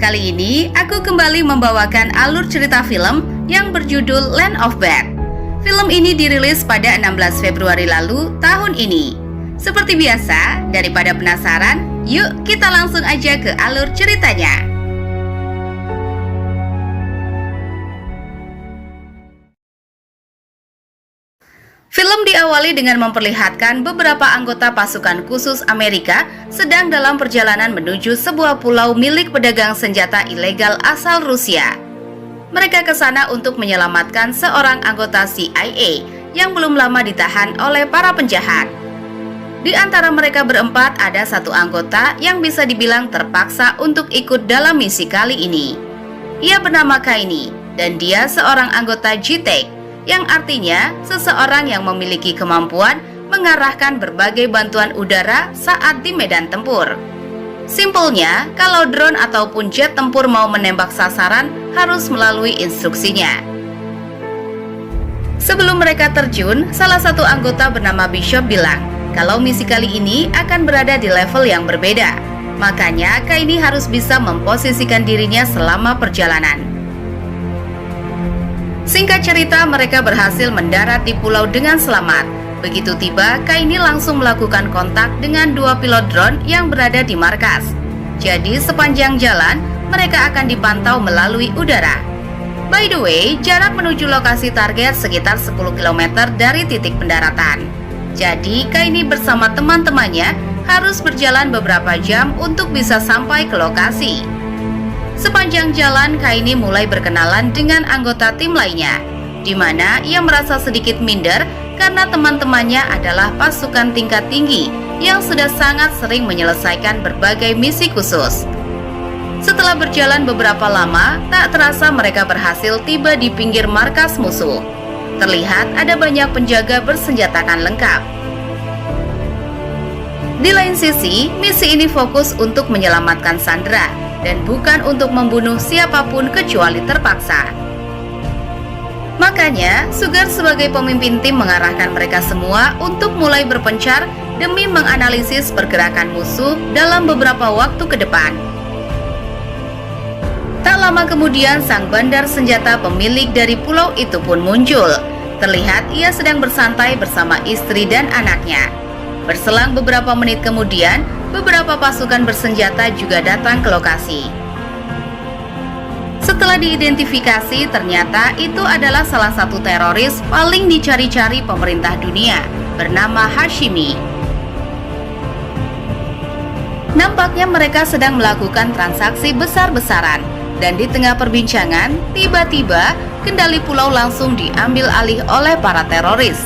Kali ini, aku kembali membawakan alur cerita film yang berjudul Land of Bad. Film ini dirilis pada 16 Februari lalu tahun ini. Seperti biasa, daripada penasaran, yuk kita langsung aja ke alur ceritanya. Film diawali dengan memperlihatkan beberapa anggota pasukan khusus Amerika sedang dalam perjalanan menuju sebuah pulau milik pedagang senjata ilegal asal Rusia. Mereka ke sana untuk menyelamatkan seorang anggota CIA yang belum lama ditahan oleh para penjahat. Di antara mereka berempat ada satu anggota yang bisa dibilang terpaksa untuk ikut dalam misi kali ini. Ia bernama Kaini dan dia seorang anggota G-Tech, yang artinya seseorang yang memiliki kemampuan mengarahkan berbagai bantuan udara saat di medan tempur. Simpelnya, kalau drone ataupun jet tempur mau menembak sasaran harus melalui instruksinya. Sebelum mereka terjun, salah satu anggota bernama Bishop bilang kalau misi kali ini akan berada di level yang berbeda. Makanya Kaini harus bisa memposisikan dirinya selama perjalanan. Singkat cerita, mereka berhasil mendarat di pulau dengan selamat. Begitu tiba, Kaini langsung melakukan kontak dengan dua pilot drone yang berada di markas. Jadi sepanjang jalan, mereka akan dipantau melalui udara. By the way, jarak menuju lokasi target sekitar 10 km dari titik pendaratan. Jadi, Kaini bersama teman-temannya harus berjalan beberapa jam untuk bisa sampai ke lokasi. Sepanjang jalan, Kaini mulai berkenalan dengan anggota tim lainnya, di mana ia merasa sedikit minder karena teman-temannya adalah pasukan tingkat tinggi yang sudah sangat sering menyelesaikan berbagai misi khusus. Setelah berjalan beberapa lama, tak terasa mereka berhasil tiba di pinggir markas musuh. Terlihat ada banyak penjaga bersenjatakan lengkap. Di lain sisi, misi ini fokus untuk menyelamatkan Sandra dan bukan untuk membunuh siapapun kecuali terpaksa. Makanya, Sugar sebagai pemimpin tim mengarahkan mereka semua untuk mulai berpencar demi menganalisis pergerakan musuh dalam beberapa waktu ke depan. Tak lama kemudian, sang bandar senjata pemilik dari pulau itu pun muncul. Terlihat ia sedang bersantai bersama istri dan anaknya. Berselang beberapa menit kemudian, beberapa pasukan bersenjata juga datang ke lokasi. Setelah diidentifikasi, ternyata itu adalah salah satu teroris paling dicari-cari pemerintah dunia, bernama Hashimi. Nampaknya mereka sedang melakukan transaksi besar-besaran, dan di tengah perbincangan, tiba-tiba kendali pulau langsung diambil alih oleh para teroris.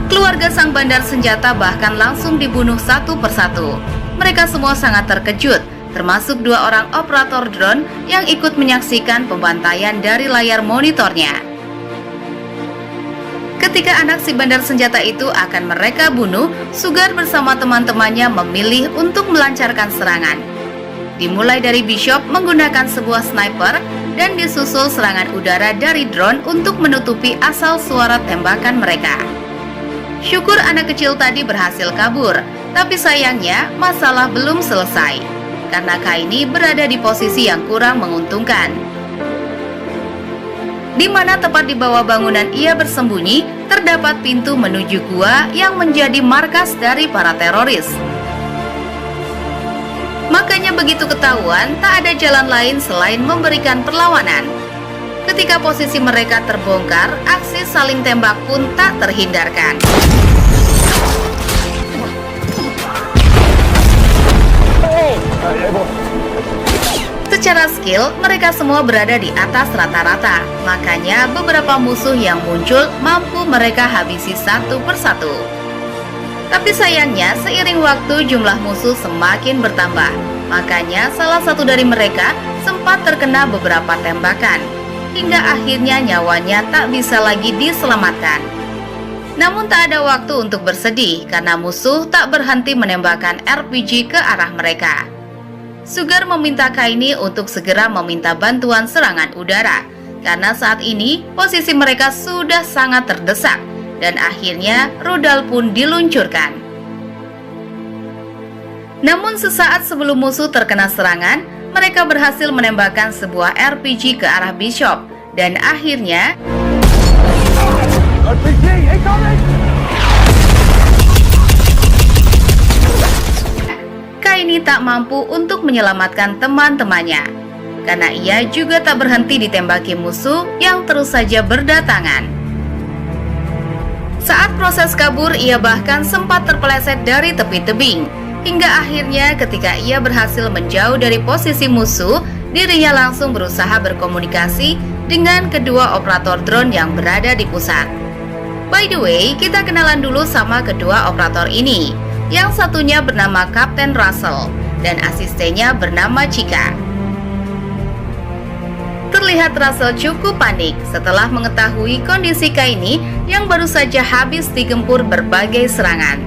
Keluarga sang bandar senjata bahkan langsung dibunuh satu persatu. Mereka semua sangat terkejut, termasuk dua orang operator drone yang ikut menyaksikan pembantaian dari layar monitornya. Ketika anak si bandar senjata itu akan mereka bunuh, Sugar bersama teman-temannya memilih untuk melancarkan serangan. Dimulai dari Bishop menggunakan sebuah sniper dan disusul serangan udara dari drone untuk menutupi asal suara tembakan mereka. Syukur anak kecil tadi berhasil kabur, tapi sayangnya masalah belum selesai, karena Kaini berada di posisi yang kurang menguntungkan. Di mana tepat di bawah bangunan ia bersembunyi, terdapat pintu menuju gua yang menjadi markas dari para teroris. Makanya begitu ketahuan, tak ada jalan lain selain memberikan perlawanan. Ketika posisi mereka terbongkar, aksi saling tembak pun tak terhindarkan. Secara skill, mereka semua berada di atas rata-rata. Makanya beberapa musuh yang muncul mampu mereka habisi satu persatu. Tapi sayangnya, seiring waktu jumlah musuh semakin bertambah. Makanya salah satu dari mereka sempat terkena beberapa tembakan, hingga akhirnya nyawanya tak bisa lagi diselamatkan. Namun tak ada waktu untuk bersedih karena musuh tak berhenti menembakkan RPG ke arah mereka. Sugar meminta Kaini untuk segera meminta bantuan serangan udara, karena saat ini posisi mereka sudah sangat terdesak dan akhirnya rudal pun diluncurkan. Namun sesaat sebelum musuh terkena serangan, mereka berhasil menembakkan sebuah RPG ke arah Bishop dan akhirnya Kaini tak mampu untuk menyelamatkan teman-temannya karena ia juga tak berhenti ditembaki musuh yang terus saja berdatangan. Saat proses kabur, ia bahkan sempat terpeleset dari tepi tebing. Hingga akhirnya ketika ia berhasil menjauh dari posisi musuh, dirinya langsung berusaha berkomunikasi dengan kedua operator drone yang berada di pusat. By the way, kita kenalan dulu sama kedua operator ini. Yang satunya bernama Kapten Russell dan asistennya bernama Chica. Terlihat Russell cukup panik setelah mengetahui kondisi Kaini yang baru saja habis digempur berbagai serangan.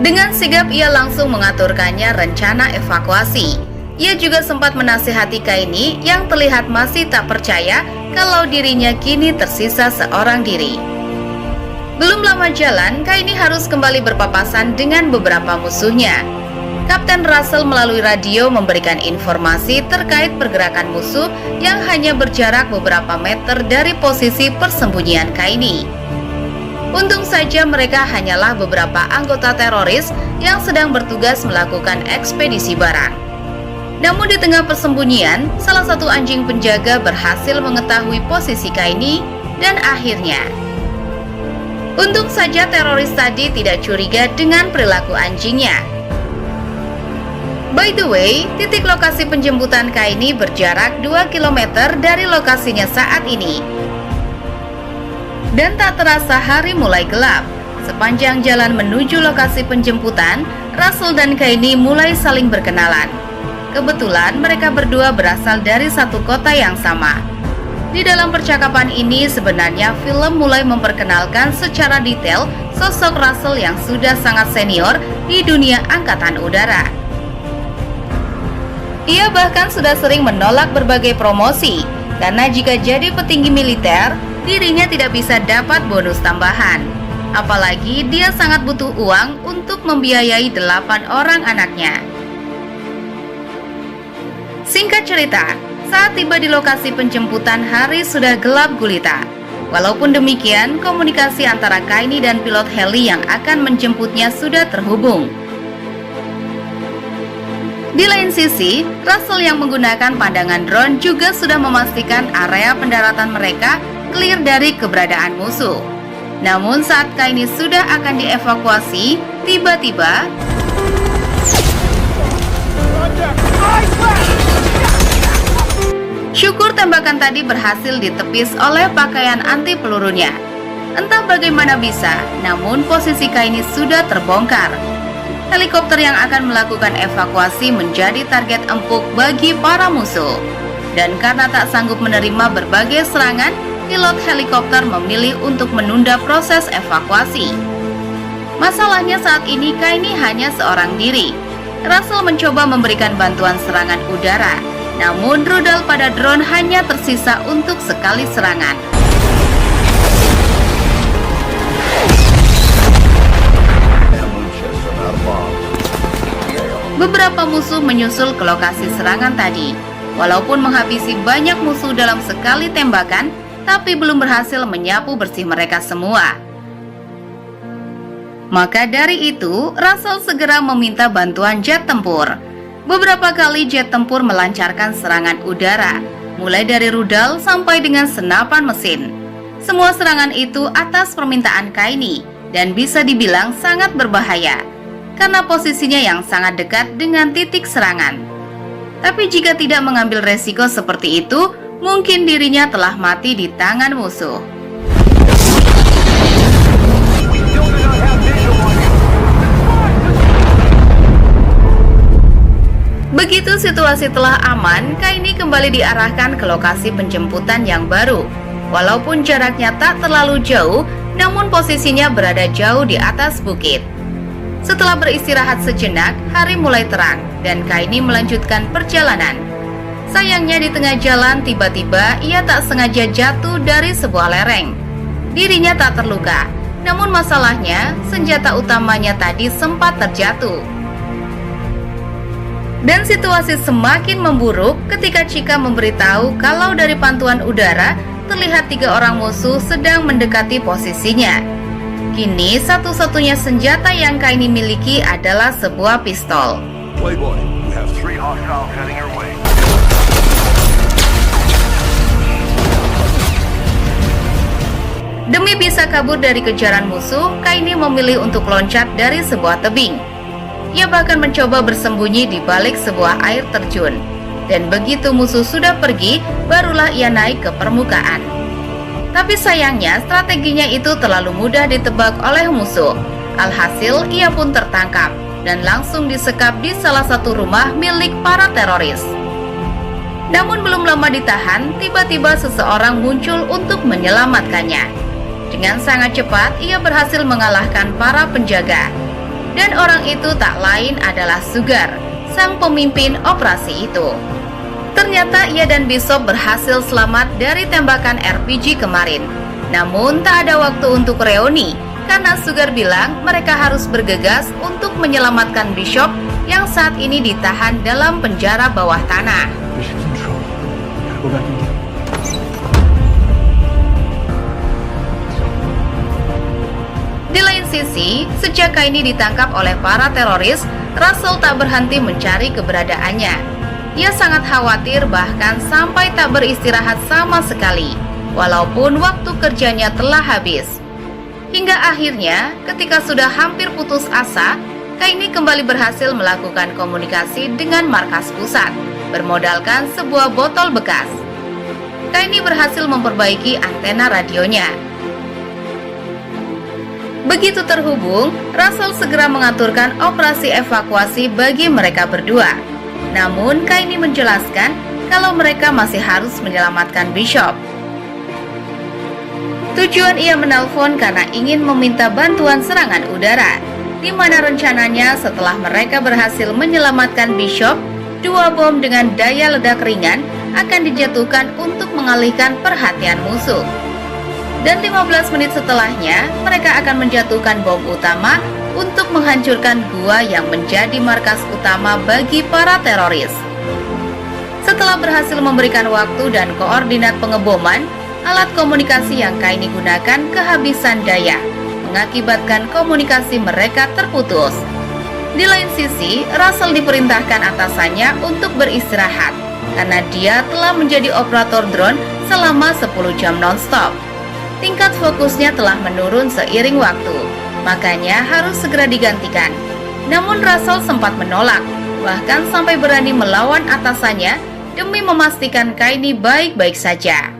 Dengan sigap ia langsung mengaturkannya rencana evakuasi. Ia juga sempat menasihati Kaini yang terlihat masih tak percaya kalau dirinya kini tersisa seorang diri. Belum lama jalan, Kaini harus kembali berpapasan dengan beberapa musuhnya. Kapten Russell melalui radio memberikan informasi terkait pergerakan musuh yang hanya berjarak beberapa meter dari posisi persembunyian Kaini. Untung saja mereka hanyalah beberapa anggota teroris yang sedang bertugas melakukan ekspedisi barang. Namun di tengah persembunyian, salah satu anjing penjaga berhasil mengetahui posisi Kaini dan akhirnya untung saja teroris tadi tidak curiga dengan perilaku anjingnya. By the way, titik lokasi penjemputan Kaini berjarak 2 km dari lokasinya saat ini. Dan tak terasa hari mulai gelap. Sepanjang jalan menuju lokasi penjemputan, Russell dan Kaini mulai saling berkenalan. Kebetulan mereka berdua berasal dari satu kota yang sama. Di dalam percakapan ini sebenarnya film mulai memperkenalkan secara detail sosok Russell yang sudah sangat senior di dunia angkatan udara. Ia bahkan sudah sering menolak berbagai promosi karena jika jadi petinggi militer, dirinya tidak bisa dapat bonus tambahan. Apalagi dia sangat butuh uang untuk membiayai 8 orang anaknya. Singkat cerita, saat tiba di lokasi penjemputan hari sudah gelap gulita. Walaupun demikian, komunikasi antara Kaini dan pilot heli yang akan menjemputnya sudah terhubung. Di lain sisi, Russell yang menggunakan pandangan drone juga sudah memastikan area pendaratan mereka clear dari keberadaan musuh. Namun saat Kaini sudah akan dievakuasi, tiba-tiba syukur tembakan tadi berhasil ditepis oleh pakaian anti pelurunya. Entah bagaimana bisa, namun posisi Kaini sudah terbongkar. Helikopter yang akan melakukan evakuasi menjadi target empuk bagi para musuh. Dan karena tak sanggup menerima berbagai serangan, pilot helikopter memilih untuk menunda proses evakuasi. Masalahnya saat ini Kaini hanya seorang diri. Russell mencoba memberikan bantuan serangan udara. Namun rudal pada drone hanya tersisa untuk sekali serangan. Beberapa musuh menyusul ke lokasi serangan tadi. Walaupun menghabisi banyak musuh dalam sekali tembakan, tapi belum berhasil menyapu bersih mereka semua. Maka dari itu, Russell segera meminta bantuan jet tempur. Beberapa kali jet tempur melancarkan serangan udara, mulai dari rudal sampai dengan senapan mesin. Semua serangan itu atas permintaan Kaini dan bisa dibilang sangat berbahaya karena posisinya yang sangat dekat dengan titik serangan. Tapi jika tidak mengambil resiko seperti itu, mungkin dirinya telah mati di tangan musuh. Begitu situasi telah aman, Kaini kembali diarahkan ke lokasi penjemputan yang baru. Walaupun jaraknya tak terlalu jauh, namun posisinya berada jauh di atas bukit. Setelah beristirahat sejenak, hari mulai terang dan Kaini melanjutkan perjalanan. Sayangnya di tengah jalan tiba-tiba ia tak sengaja jatuh dari sebuah lereng. Dirinya tak terluka, namun masalahnya senjata utamanya tadi sempat terjatuh. Dan situasi semakin memburuk ketika Chika memberitahu kalau dari pantauan udara terlihat 3 orang musuh sedang mendekati posisinya. Kini satu-satunya senjata yang Kaini miliki adalah sebuah pistol. Playboy, we have 3 hostiles heading your way. Demi bisa kabur dari kejaran musuh, Kaini memilih untuk loncat dari sebuah tebing. Ia bahkan mencoba bersembunyi di balik sebuah air terjun. Dan begitu musuh sudah pergi, barulah ia naik ke permukaan. Tapi sayangnya, strateginya itu terlalu mudah ditebak oleh musuh. Alhasil, ia pun tertangkap dan langsung disekap di salah satu rumah milik para teroris. Namun belum lama ditahan, tiba-tiba seseorang muncul untuk menyelamatkannya. Dengan sangat cepat, ia berhasil mengalahkan para penjaga. Dan orang itu tak lain adalah Sugar, sang pemimpin operasi itu. Ternyata ia dan Bishop berhasil selamat dari tembakan RPG kemarin. Namun tak ada waktu untuk reuni, karena Sugar bilang mereka harus bergegas untuk menyelamatkan Bishop yang saat ini ditahan dalam penjara bawah tanah. Mission control. Gotta go back and get him. Di lain sisi, sejak Kaini ditangkap oleh para teroris, Russell tak berhenti mencari keberadaannya. Ia sangat khawatir bahkan sampai tak beristirahat sama sekali, walaupun waktu kerjanya telah habis. Hingga akhirnya, ketika sudah hampir putus asa, Kaini kembali berhasil melakukan komunikasi dengan markas pusat, bermodalkan sebuah botol bekas. Kaini berhasil memperbaiki antena radionya. Begitu terhubung, Russell segera mengaturkan operasi evakuasi bagi mereka berdua. Namun, Kaini menjelaskan kalau mereka masih harus menyelamatkan Bishop. Tujuan ia menelpon karena ingin meminta bantuan serangan udara, di mana rencananya setelah mereka berhasil menyelamatkan Bishop, 2 bom dengan daya ledak ringan akan dijatuhkan untuk mengalihkan perhatian musuh. Dan 15 menit setelahnya, mereka akan menjatuhkan bom utama untuk menghancurkan gua yang menjadi markas utama bagi para teroris. Setelah berhasil memberikan waktu dan koordinat pengeboman, alat komunikasi yang Kaini gunakan kehabisan daya, mengakibatkan komunikasi mereka terputus. Di lain sisi, Russell diperintahkan atasannya untuk beristirahat, karena dia telah menjadi operator drone selama 10 jam non-stop. Tingkat fokusnya telah menurun seiring waktu, makanya harus segera digantikan. Namun Russell sempat menolak, bahkan sampai berani melawan atasannya demi memastikan Kaini baik-baik saja.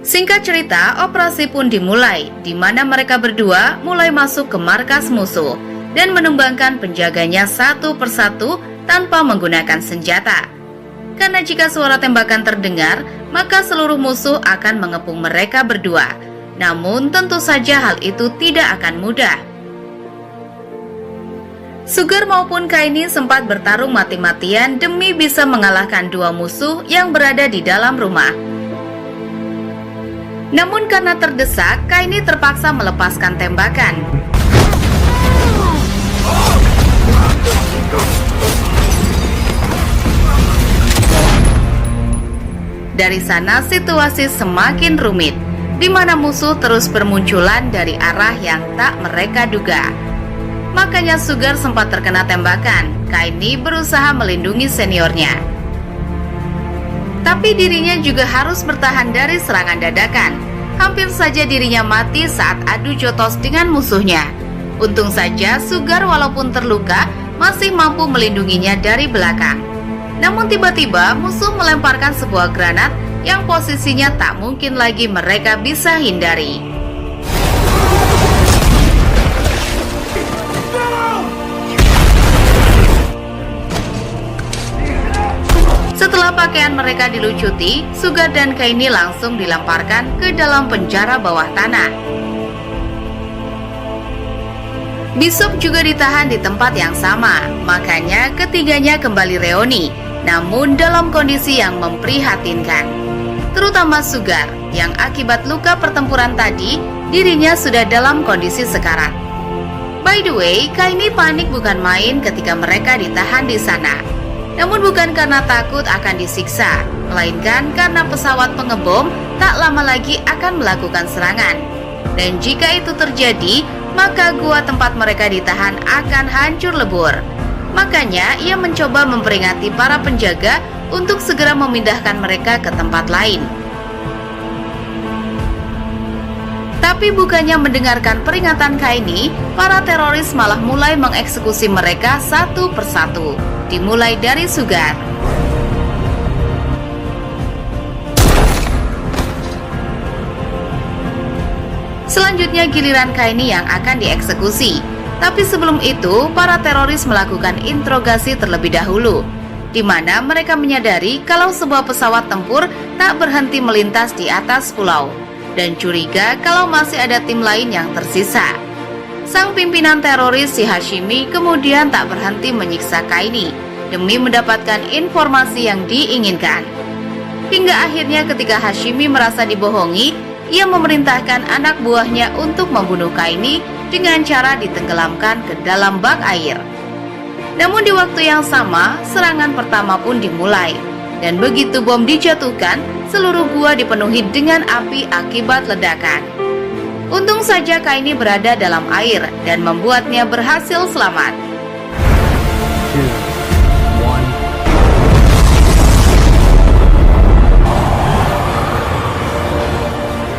Singkat cerita, operasi pun dimulai, di mana mereka berdua mulai masuk ke markas musuh dan menumbangkan penjaganya satu persatu tanpa menggunakan senjata. Karena jika suara tembakan terdengar, maka seluruh musuh akan mengepung mereka berdua. Namun tentu saja hal itu tidak akan mudah. Sugar maupun Kaini sempat bertarung mati-matian demi bisa mengalahkan 2 musuh yang berada di dalam rumah. Namun karena terdesak, Kaini terpaksa melepaskan tembakan. Dari sana situasi semakin rumit, di mana musuh terus bermunculan dari arah yang tak mereka duga. Makanya Sugar sempat terkena tembakan. Kaini berusaha melindungi seniornya. Tapi dirinya juga harus bertahan dari serangan dadakan. Hampir saja dirinya mati saat adu jotos dengan musuhnya. Untung saja Sugar walaupun terluka masih mampu melindunginya dari belakang. Namun tiba-tiba musuh melemparkan sebuah granat yang posisinya tak mungkin lagi mereka bisa hindari. Setelah pakaian mereka dilucuti, Sugar dan Kaini langsung dilemparkan ke dalam penjara bawah tanah. Bishop juga ditahan di tempat yang sama, makanya ketiganya kembali reuni, namun dalam kondisi yang memprihatinkan. Terutama Sugar, yang akibat luka pertempuran tadi, dirinya sudah dalam kondisi sekarat. By the way, Kaini panik bukan main ketika mereka ditahan di sana. Namun bukan karena takut akan disiksa, melainkan karena pesawat pengebom tak lama lagi akan melakukan serangan. Dan jika itu terjadi, maka gua tempat mereka ditahan akan hancur lebur. Makanya ia mencoba memperingati para penjaga untuk segera memindahkan mereka ke tempat lain. Tapi bukannya mendengarkan peringatan Kaini, para teroris malah mulai mengeksekusi mereka satu persatu, dimulai dari Sugar. Selanjutnya giliran Kaini yang akan dieksekusi. Tapi sebelum itu, para teroris melakukan interogasi terlebih dahulu, di mana mereka menyadari kalau sebuah pesawat tempur tak berhenti melintas di atas pulau, dan curiga kalau masih ada tim lain yang tersisa. Sang pimpinan teroris si Hashimi kemudian tak berhenti menyiksa Kaini demi mendapatkan informasi yang diinginkan. Hingga akhirnya ketika Hashimi merasa dibohongi, ia memerintahkan anak buahnya untuk membunuh Kaini dengan cara ditenggelamkan ke dalam bak air. Namun di waktu yang sama, serangan pertama pun dimulai. Dan begitu bom dijatuhkan, seluruh gua dipenuhi dengan api akibat ledakan. Untung saja Kaini berada dalam air dan membuatnya berhasil selamat. 2,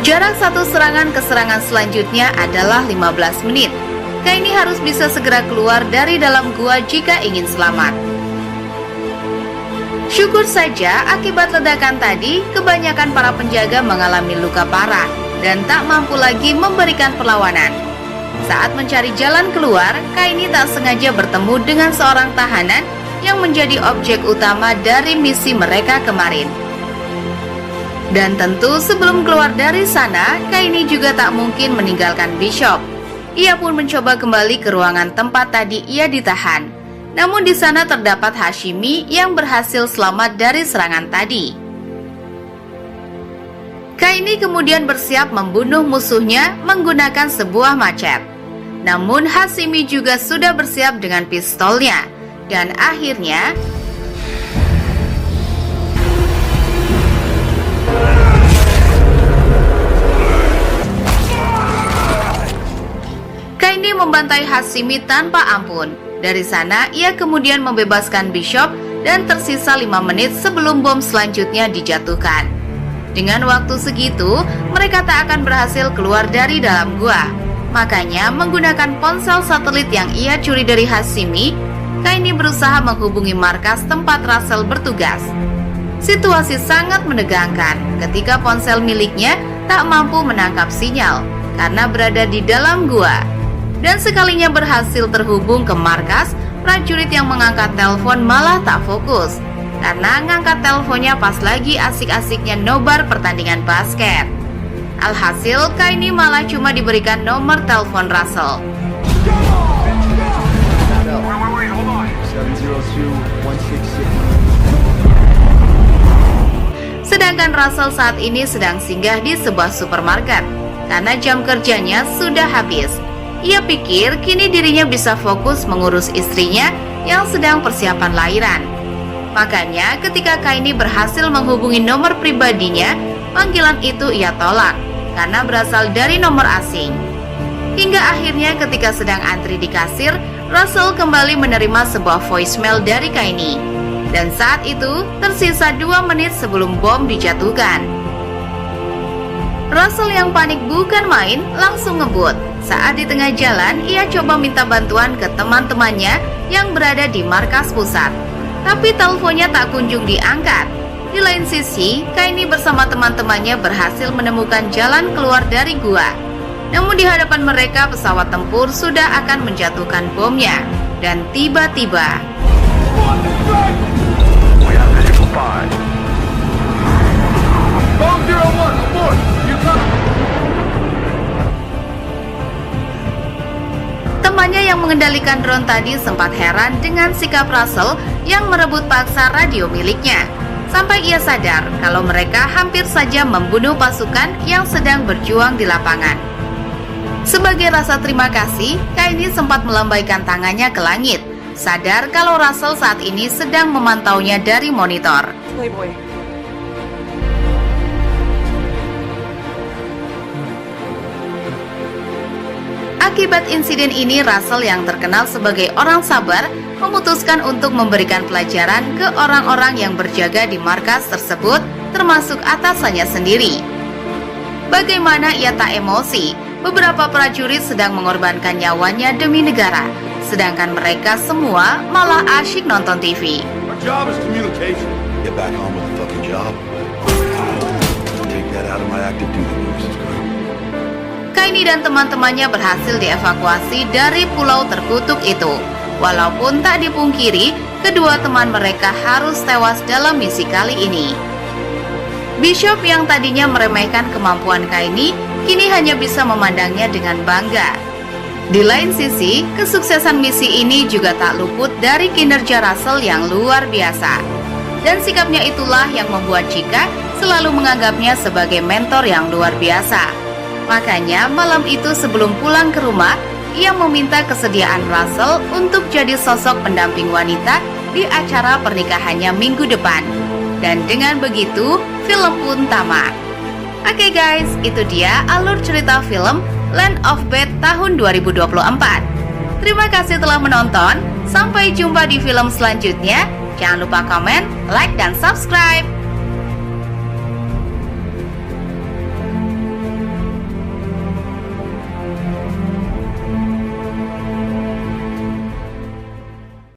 1. Jarak satu serangan ke serangan selanjutnya adalah 15 menit. Kaini harus bisa segera keluar dari dalam gua jika ingin selamat. Syukur saja akibat ledakan tadi, kebanyakan para penjaga mengalami luka parah dan tak mampu lagi memberikan perlawanan. Saat mencari jalan keluar, Kaini tak sengaja bertemu dengan seorang tahanan yang menjadi objek utama dari misi mereka kemarin. Dan tentu sebelum keluar dari sana, Kaini juga tak mungkin meninggalkan Bishop. Ia pun mencoba kembali ke ruangan tempat tadi ia ditahan. Namun di sana terdapat Hashimi yang berhasil selamat dari serangan tadi. Kaini kemudian bersiap membunuh musuhnya menggunakan sebuah macet. Namun Hashimi juga sudah bersiap dengan pistolnya. Dan akhirnya Kaini membantai Hashimi tanpa ampun. Dari sana, ia kemudian membebaskan Bishop dan tersisa 5 menit sebelum bom selanjutnya dijatuhkan. Dengan waktu segitu, mereka tak akan berhasil keluar dari dalam gua. Makanya, menggunakan ponsel satelit yang ia curi dari Hashimi, Kaini berusaha menghubungi markas tempat Russell bertugas. Situasi sangat menegangkan ketika ponsel miliknya tak mampu menangkap sinyal karena berada di dalam gua. Dan sekalinya berhasil terhubung ke markas, prajurit yang mengangkat telepon malah tak fokus karena ngangkat teleponnya pas lagi asik-asiknya nobar pertandingan basket. Alhasil, Kaini malah cuma diberikan nomor telepon Russell. Wait, hold on. 702-166. Sedangkan Russell saat ini sedang singgah di sebuah supermarket karena jam kerjanya sudah habis. Ia pikir kini dirinya bisa fokus mengurus istrinya yang sedang persiapan lahiran. Makanya ketika Kaini berhasil menghubungi nomor pribadinya, panggilan itu ia tolak karena berasal dari nomor asing. Hingga akhirnya ketika sedang antri di kasir, Russell kembali menerima sebuah voicemail dari Kaini. Dan saat itu tersisa 2 menit sebelum bom dijatuhkan. Russell yang panik bukan main langsung ngebut. Saat di tengah jalan, ia coba minta bantuan ke teman-temannya yang berada di markas pusat. Tapi teleponnya tak kunjung diangkat. Di lain sisi, Kaini bersama teman-temannya berhasil menemukan jalan keluar dari gua. Namun di hadapan mereka pesawat tempur sudah akan menjatuhkan bomnya. Dan tiba-tiba We have visual 5. Bomb 01, abort! You come! temannya yang mengendalikan drone tadi sempat heran dengan sikap Russell yang merebut paksa radio miliknya. Sampai ia sadar kalau mereka hampir saja membunuh pasukan yang sedang berjuang di lapangan. Sebagai rasa terima kasih, Kaini sempat melambaikan tangannya ke langit, sadar kalau Russell saat ini sedang memantaunya dari monitor. Playboy. Akibat insiden ini, Russell yang terkenal sebagai orang sabar memutuskan untuk memberikan pelajaran ke orang-orang yang berjaga di markas tersebut, termasuk atasannya sendiri. Bagaimana ia tak emosi? Beberapa prajurit sedang mengorbankan nyawanya demi negara, sedangkan mereka semua malah asyik nonton TV. Our job is communication. Get back on with the fucking job. Take that out of my active duty, Mrs. Carter. Kaini dan teman-temannya berhasil dievakuasi dari pulau terkutuk itu. Walaupun tak dipungkiri, kedua teman mereka harus tewas dalam misi kali ini. Bishop yang tadinya meremehkan kemampuan Kaini, kini hanya bisa memandangnya dengan bangga. Di lain sisi, kesuksesan misi ini juga tak luput dari kinerja Russell yang luar biasa. Dan sikapnya itulah yang membuat Chica selalu menganggapnya sebagai mentor yang luar biasa. Makanya malam itu sebelum pulang ke rumah, ia meminta kesediaan Russell untuk jadi sosok pendamping wanita di acara pernikahannya minggu depan. Dan dengan begitu, film pun tamat. Oke guys, itu dia alur cerita film Land of Bad tahun 2024. Terima kasih telah menonton. Sampai jumpa di film selanjutnya. Jangan lupa komen, like, dan subscribe.